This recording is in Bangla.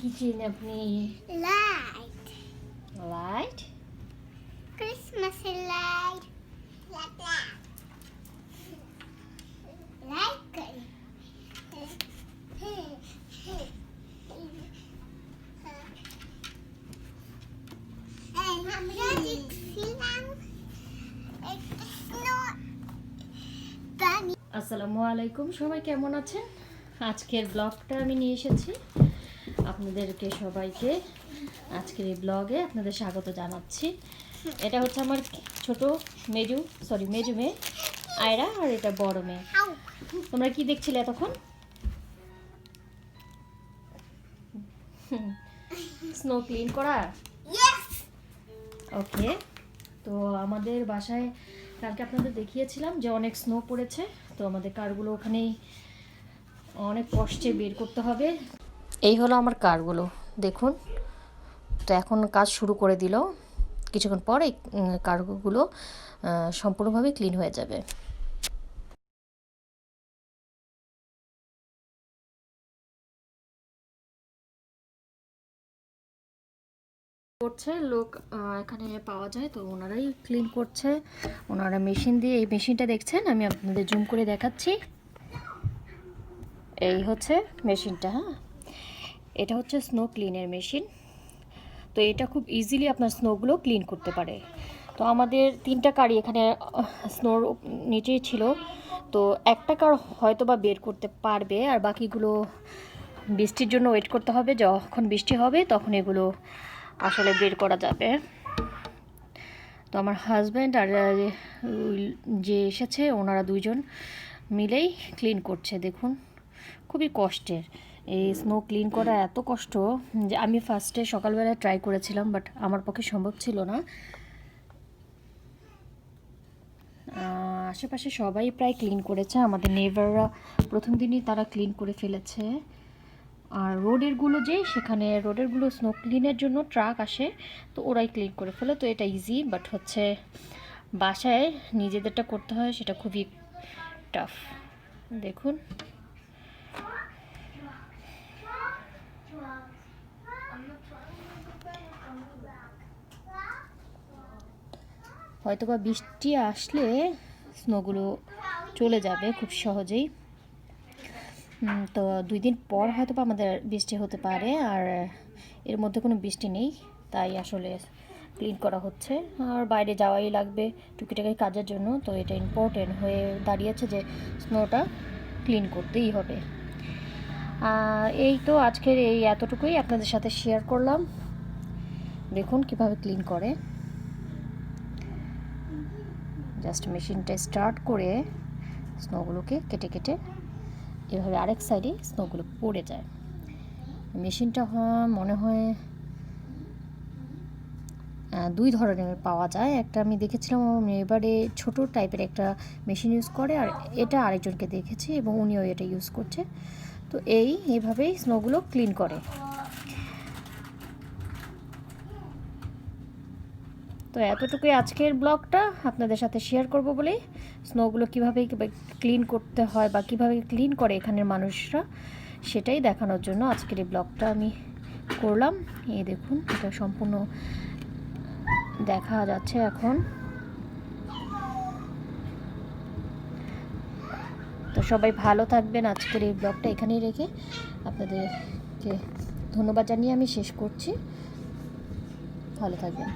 কি চেন আপনি? Light light, Christmas light light করি আমরা দেখছিলাম একটা স্নো পানি। আসসালামু আলাইকুম, সবাই কেমন আছেন? আজকের ব্লগটা আমি নিয়ে এসেছি আপনাদেরকে সবাইকে। আজকের এই ব্লগে আপনাদের স্বাগত জানাচ্ছি। এটা হচ্ছে আমার ছোট মেজু মেয়ে আয়রা, আর এটা বড় মেয়ে। তোমরা কি দেখছিলে এতক্ষণ? স্নো ক্লিন করা। ওকে, তো আমাদের বাসায় কালকে আপনাদের দেখিয়েছিলাম যে অনেক স্নো পড়েছে, তো আমাদের কারগুলো ওখানেই অনেক কষ্টে বের করতে হবে। এই হলো আমার কারগুলো, দেখুন। তো এখন কাজ শুরু করে দিল, কিছুক্ষণ পর এই কারগুলো সম্পূর্ণভাবে ক্লিন হয়ে যাবে। করছে লোক এখানে পাওয়া যায়, তো ওনারাই ক্লিন করছে। ওনারা মেশিন দিয়ে, এই মেশিনটা দেখছেন, আমি আপনাদের জুম করে দেখাচ্ছি। এই হচ্ছে মেশিনটা। হ্যাঁ, এটা হচ্ছে স্নো ক্লিনের মেশিন। তো এটা খুব ইজিলি আপনার স্নোগুলো ক্লিন করতে পারে। তো আমাদের 3টা কারই এখানে স্নোর নিচেই ছিল, তো একটা কার হয়তো বা বের করতে পারবে, আর বাকিগুলো বৃষ্টির জন্য ওয়েট করতে হবে। যখন বৃষ্টি হবে তখন এগুলো আসলে বের করা যাবে। তো আমার হাজব্যান্ড আর যে এসেছে, ওনারা দুইজন মিলেই ক্লিন করছে। দেখুন, খুবই কষ্টের এই স্নো ক্লিন করা, এত কষ্ট যে আমি ফার্স্টে সকালবেলা ট্রাই করেছিলাম, বাট আমার পক্ষে সম্ভব ছিল না। আশেপাশে সবাই প্রায় ক্লিন করেছে, আমাদের নেইবাররা প্রথম দিনই তারা ক্লিন করে ফেলেছে। আর রোডেরগুলো, যে সেখানে রোডেরগুলো স্নো ক্লিনের জন্য ট্রাক আসে, তো ওরাই ক্লিন করে ফেলে। তো এটা ইজি, বাট হচ্ছে বাসায় নিজেদেরটা করতে হয়, সেটা খুবই টাফ। দেখুন, হয়তোবা বৃষ্টি আসলে স্নোগুলো চলে যাবে খুব সহজেই। তো 2 দিন পর হয়তো বা আমাদের বৃষ্টি হতে পারে, আর এর মধ্যে কোনো বৃষ্টি নেই, তাই আসলে ক্লিন করা হচ্ছে। আর বাইরে যাওয়াই লাগবে টুকিটাকি কাজের জন্য, তো এটা ইম্পর্টেন্ট হয়ে দাঁড়িয়েছে যে স্নোটা ক্লিন করতেই হবে। এই তো আজকের এই এতটুকুই আপনাদের সাথে শেয়ার করলাম। দেখুন কিভাবে ক্লিন করে। জাস্ট মেশিনটা স্টার্ট করে স্নোগুলোকে কেটে কেটে এভাবে আরেক সাইডে স্নোগুলো পড়ে যায়। মেশিনটা মনে হয় 2 ধরনের পাওয়া যায়। একটা আমি দেখেছিলাম এবারে ছোট টাইপের একটা মেশিন ইউজ করে, আর এটা আরেকজনকে দেখেছি এবং উনিও এটা ইউজ করছে। তো এইভাবেই স্নোগুলো ক্লিন করে। তো এতটুকুই আজকের ব্লগটা আপনাদের সাথে শেয়ার করব বলেই, স্নোগুলো কীভাবে ক্লিন করতে হয় বা কীভাবে ক্লিন করে এখানের মানুষরা, সেটাই দেখানোর জন্য আজকের এই ব্লগটা আমি করলাম। এই দেখুন, এটা সম্পূর্ণ দেখা যাচ্ছে এখন। তো সবাই ভালো থাকবেন। আজকের এই ব্লগটা এখানেই রেখে আপনাদেরকে ধন্যবাদ জানিয়ে আমি শেষ করছি। ভালো থাকবেন।